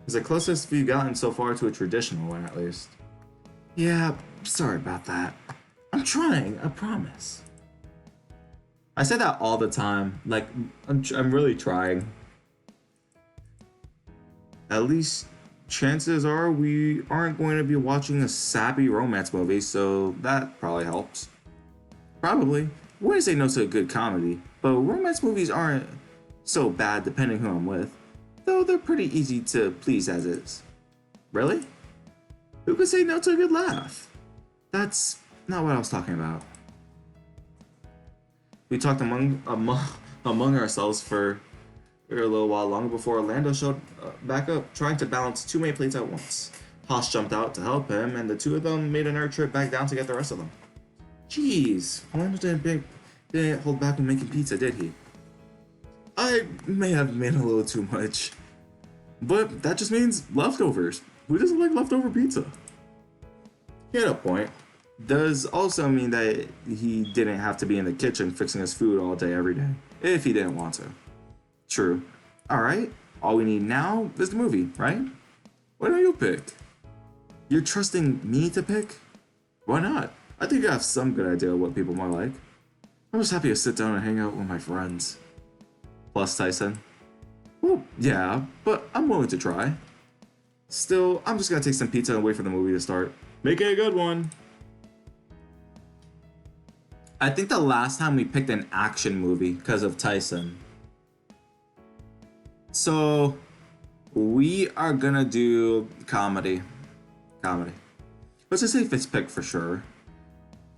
It's the closest we've gotten so far to a traditional one, at least. Yeah, sorry about that. trying, I promise. I say that all the time. Like, I'm really trying. At least chances are we aren't going to be watching a sappy romance movie, so that probably helps. Probably. I wouldn't say no to a good comedy, but romance movies aren't so bad depending who I'm with, though they're pretty easy to please as is. Really? Who could say no to a good laugh? That's not what I was talking about. We talked among ourselves for a little while longer before Orlando showed back up, trying to balance too many plates at once. Haas jumped out to help him, and the two of them made a nerd trip back down to get the rest of them. Jeez, Orlando didn't hold back when making pizza, did he? I may have made a little too much. But that just means leftovers. Who doesn't like leftover pizza? He had a point. Does also mean that he didn't have to be in the kitchen fixing his food all day every day, if he didn't want to. True. Alright, all we need now is the movie, right? Why don't you pick? You're trusting me to pick? Why not? I think I have some good idea of what people might like. I'm just happy to sit down and hang out with my friends. Plus Tyson. Well, yeah, but I'm willing to try. Still, I'm just gonna take some pizza and wait for the movie to start. Make it a good one. I think the last time we picked an action movie because of Tyson. So, we are gonna do comedy. Comedy. It's a safest pick for sure.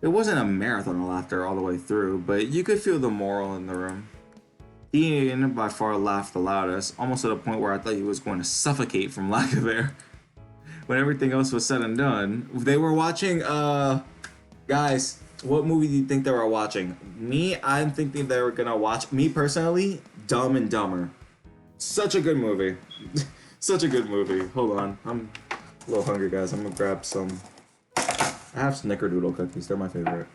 It wasn't a marathon of laughter all the way through, but you could feel the moral in the room. Ian by far laughed the loudest, almost to the point where I thought he was going to suffocate from lack of air. When everything else was said and done, they were watching, guys, what movie do you think they were watching? Me, I'm thinking they were gonna watch, me personally, Dumb and Dumber. Such a good movie. Such a good movie. Hold on, I'm a little hungry, guys. I'm gonna grab some. I have snickerdoodle cookies, they're my favorite.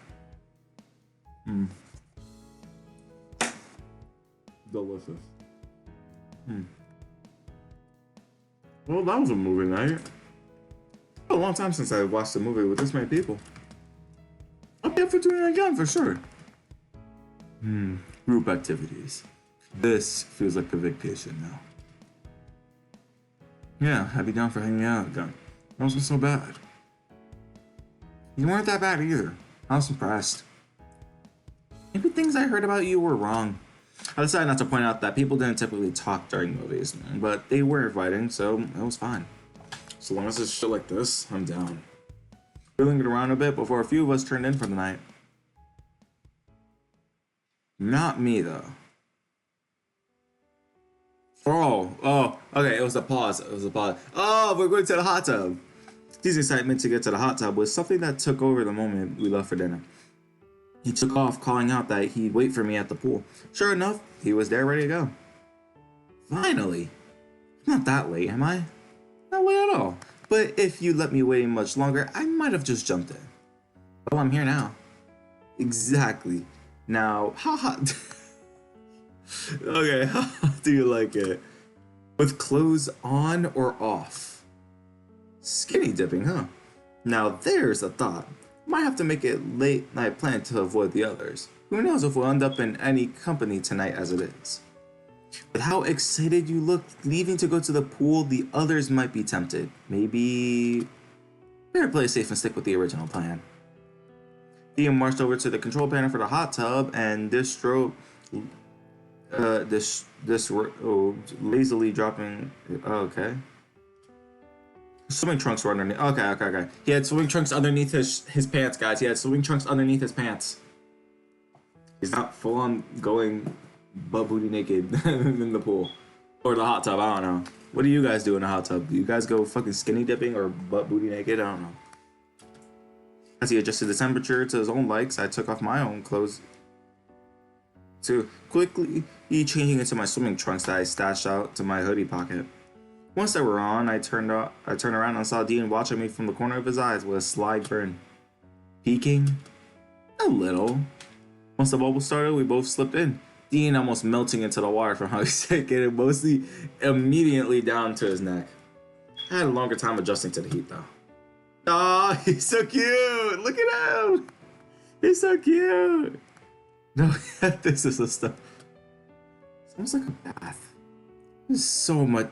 Delicious. Well, that was a movie night. A long time since I watched a movie with this many people. I'll be up for doing it again for sure. Group activities. This feels like a vacation now. Yeah, I'd be down for hanging out again. That wasn't so bad. You weren't that bad either. I was impressed. Maybe things I heard about you were wrong. I decided not to point out that people didn't typically talk during movies, but they were inviting, so it was fine. So long as it's shit like this, I'm down. We lingered around a bit before a few of us turned in for the night. Not me, though. Oh, okay, it was a pause. Oh, we're going to the hot tub. Steve's excitement to get to the hot tub was something that took over the moment we left for dinner. He took off, calling out that he'd wait for me at the pool. Sure enough, he was there ready to go. Finally. I'm not that late, am I? Not late at all. But if you let me wait much longer, I might have just jumped in. Well, I'm here now. Exactly. Now, how hot... Okay, how hot do you like it? With clothes on or off? Skinny dipping, huh? Now there's a thought. Might have to make it late night plan to avoid the others. Who knows if we'll end up in any company tonight as it is. With how excited you look leaving to go to the pool, the others might be tempted. Maybe... better play it safe and stick with the original plan. Ian marched over to the control panel for the hot tub and lazily dropping... okay. Swimming trunks were underneath. Okay. He had swimming trunks underneath his pants, guys. He had swimming trunks underneath his pants. He's not full on going butt booty naked in the pool. Or the hot tub, I don't know. What do you guys do in the hot tub? Do you guys go fucking skinny dipping or butt booty naked? I don't know. As he adjusted the temperature to his own likes, I took off my own clothes too, quickly changing into my swimming trunks that I stashed out to my hoodie pocket. Once they were on, I turned around and saw Dean watching me from the corner of his eyes with a sly grin. Peeking? A little. Once the bubble started, we both slipped in. Dean almost melting into the water from how he sank it, and mostly immediately down to his neck. I had a longer time adjusting to the heat, though. Aw, he's so cute! Look at him! He's so cute. No, this is the stuff. It's almost like a bath. This is so much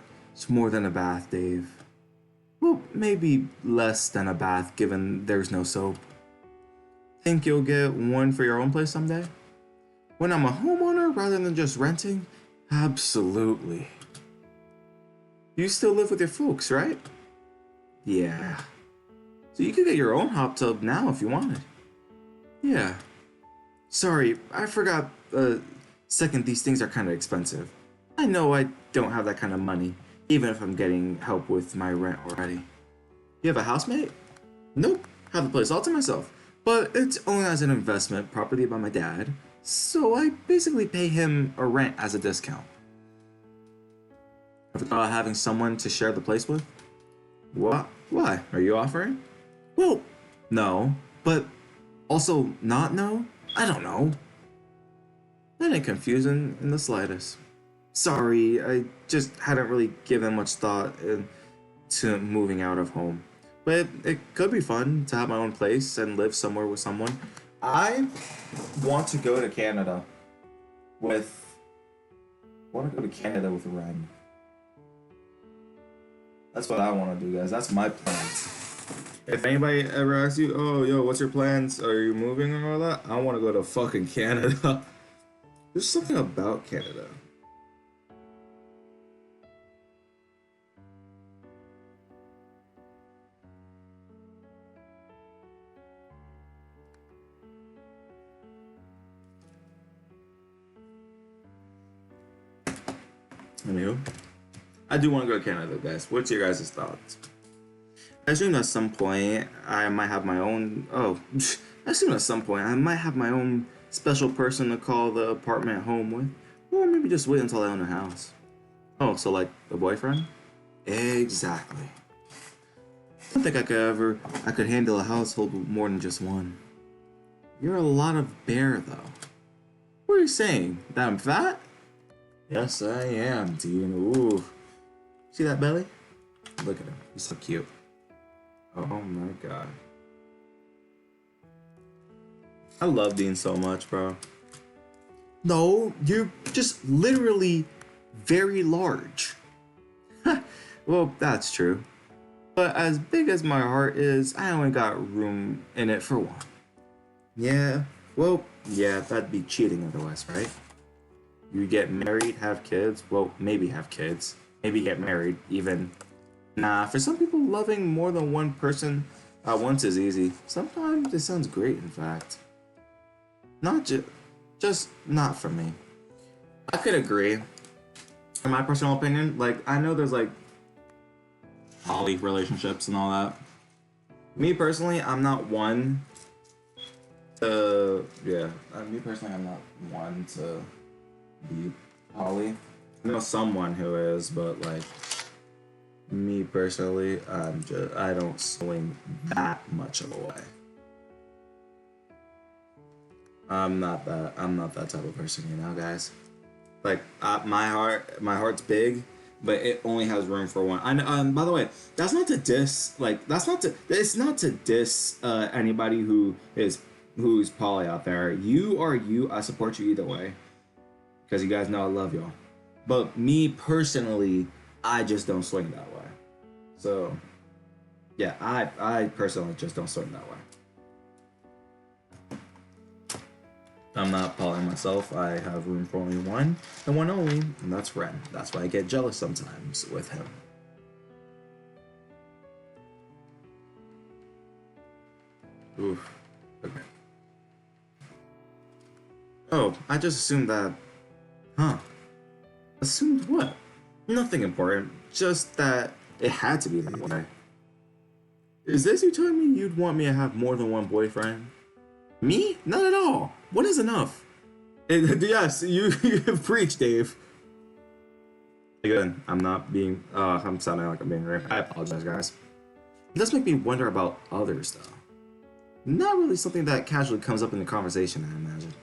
more than a bath, Dave. Well, maybe less than a bath, given there's no soap. Think you'll get one for your own place someday? When I'm a homeowner rather than just renting? Absolutely. You still live with your folks, right? Yeah. So you could get your own hot tub now if you wanted. Yeah. Sorry, I forgot. Second, these things are kind of expensive. I know I don't have that kind of money, even if I'm getting help with my rent already. You have a housemate? Nope, have the place all to myself. But it's owned as an investment property by my dad, so I basically pay him a rent as a discount. Ever thought of having someone to share the place with? What? Why? Are you offering? Well, no, but also not no? I don't know. That ain't confusing in the slightest. Sorry, I just hadn't really given much thought to moving out of home. But it could be fun to have my own place and live somewhere with someone. I want to go to Canada with... I want to go to Canada with Ren. That's what I want to do, guys. That's my plans. If anybody ever asks you, oh, yo, what's your plans? Are you moving and all that? I want to go to fucking Canada. There's something about Canada. Anywho, I do want to go to Canada, guys. What's your guys' thoughts? I assume at some point I might have my own. Oh, I assume at some point I might have my own special person to call the apartment home with, or maybe just wait until I own a house. Oh, so like a boyfriend? Exactly. I don't think I could handle a household with more than just one. You're a lot of bear, though. What are you saying? That I'm fat? Yes, I am, Dean. Ooh. See that belly? Look at him. He's so cute. Oh my god. I love Dean so much, bro. No, you're just literally very large. Well, that's true. But as big as my heart is, I only got room in it for one. Yeah, well, yeah, that'd be cheating otherwise, right? You get married, have kids, well, maybe have kids. Maybe get married, even. Nah, for some people, loving more than one person at once is easy. Sometimes it sounds great, in fact. Not just not for me. I could agree. In my personal opinion, like, I know there's, like, poly relationships and all that. Me personally, I'm not one to, me personally, I'm not one to be poly. I know someone who is, but like me personally, I don't swing that much of a way. I'm not that type of person, you know, guys. Like my heart's big, but it only has room for one. By the way, that's not to diss. Like it's not to diss anybody who's poly out there. You are you. I support you either way, because you guys know I love y'all. But me personally, I just don't swing that way. So, yeah, I personally just don't swing that way. I'm not poly myself. I have room for only one, and one only, and that's Ren. That's why I get jealous sometimes with him. Oof. Okay. Oh, I just assumed that. Huh. Assumed what? Nothing important. Just that it had to be that way. Is this you telling me you'd want me to have more than one boyfriend? Me? Not at all. What is enough? Yes, you preach, Dave. Again, I'm not being. I'm sounding like I'm being rude. I apologize, guys. It does make me wonder about others, though. Not really something that casually comes up in the conversation, I imagine.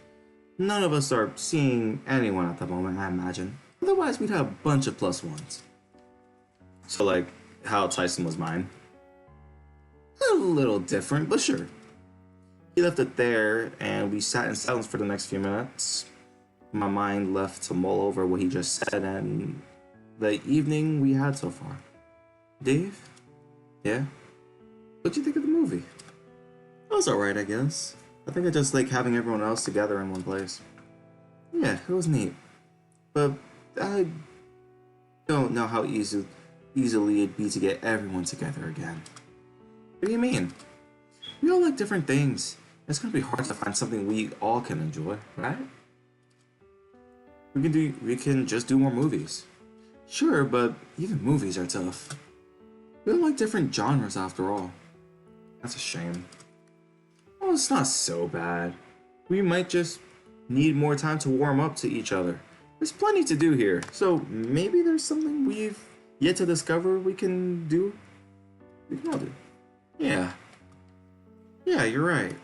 None of us are seeing anyone at the moment, I imagine. Otherwise, we'd have a bunch of plus ones. So, like, how Tyson was mine. A little different, but sure. He left it there, and we sat in silence for the next few minutes. My mind left to mull over what he just said and the evening we had so far. Dave? Yeah? What'd you think of the movie? It was alright, I guess. I think I just like having everyone else together in one place. Yeah, it was neat. But I don't know how easily it'd be to get everyone together again. What do you mean? We all like different things. It's gonna be hard to find something we all can enjoy, right? We can just do more movies. Sure, but even movies are tough. We all like different genres after all. That's a shame. Well, it's not so bad. We might just need more time to warm up to each other. There's plenty to do here, so maybe there's something we've yet to discover we can do. We can all do. Yeah. Yeah, you're right.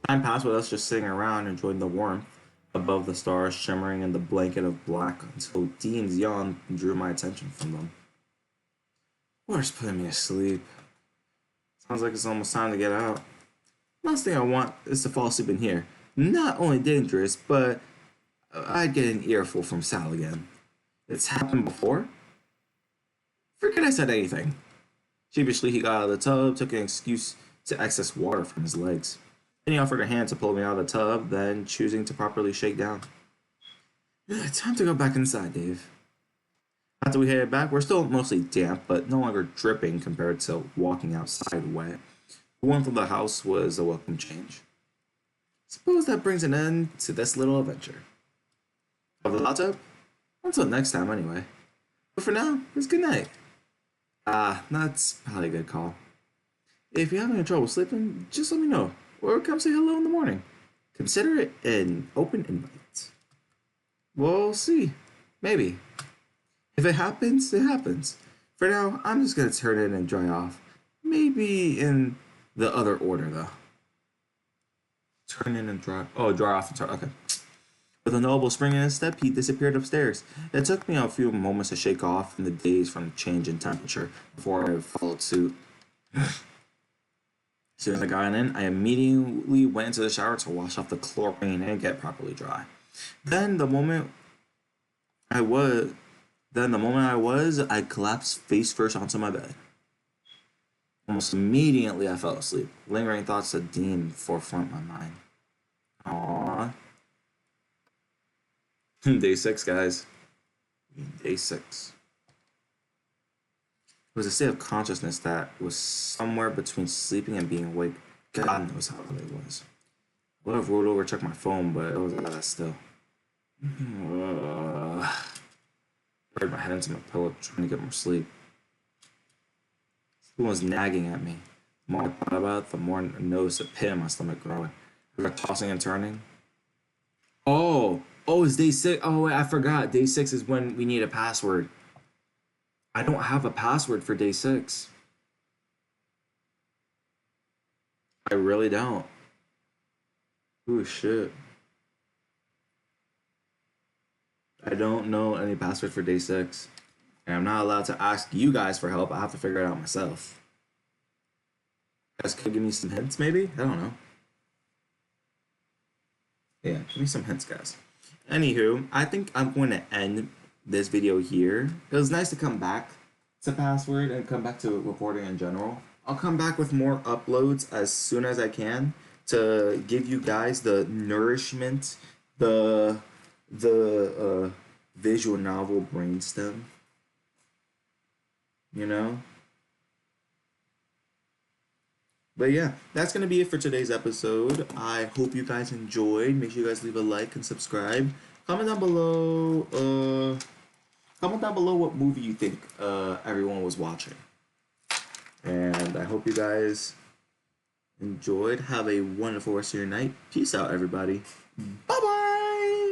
Time passed with us just sitting around enjoying the warmth above the stars shimmering in the blanket of black until Dean's yawn drew my attention from them. Water's putting me asleep. Sounds like it's almost time to get out. Last thing I want is to fall asleep in here. Not only dangerous, but I'd get an earful from Sal again. It's happened before? Forget I said anything. Sheepishly, he got out of the tub, took an excuse to access water from his legs. Then he offered a hand to pull me out of the tub, then choosing to properly shake down. Time to go back inside, Dave. After we headed back, we're still mostly damp, but no longer dripping compared to walking outside wet. The warmth of the house was a welcome change. Suppose that brings an end to this little adventure. Of the hot tub? Until next time, anyway. But for now, it's good night. That's probably a good call. If you're having trouble sleeping, just let me know, or come say hello in the morning. Consider it an open invite. We'll see. Maybe. If it happens, it happens. For now, I'm just gonna turn in and dry off. Maybe in the other order, though. Turn in and dry. Oh, dry off and turn. Okay. With a noble spring in his step, he disappeared upstairs. It took me a few moments to shake off the daze from the change in temperature before I followed suit. As soon as I got in, I immediately went into the shower to wash off the chlorine and get properly dry. Then the moment I was, I collapsed face first onto my bed. Almost immediately, I fell asleep. Lingering thoughts of Dean forefront my mind. Aww. Day 6, guys. Day 6. It was a state of consciousness that was somewhere between sleeping and being awake. God knows how late it was. I would have rolled over to check my phone, but it was that still. Buried my head into my pillow, trying to get more sleep. Someone was nagging at me. The more I thought about it, the more I noticed a pit in my stomach growing. I got tossing and turning. Oh, it's day 6. Oh, wait, I forgot. Day 6 is when we need a password. I don't have a password for day 6. I really don't. Ooh, shit. I don't know any password for day 6. And I'm not allowed to ask you guys for help. I have to figure it out myself. You guys could give me some hints, maybe? I don't know. Yeah, give me some hints, guys. Anywho, I think I'm going to end this video here. It was nice to come back to password and come back to recording in general. I'll come back with more uploads as soon as I can to give you guys the nourishment, the visual novel brainstem. You know? But yeah, that's going to be it for today's episode. I hope you guys enjoyed. Make sure you guys leave a like and subscribe. Comment down below what movie you think everyone was watching. And I hope you guys enjoyed. Have a wonderful rest of your night. Peace out, everybody. Bye-bye!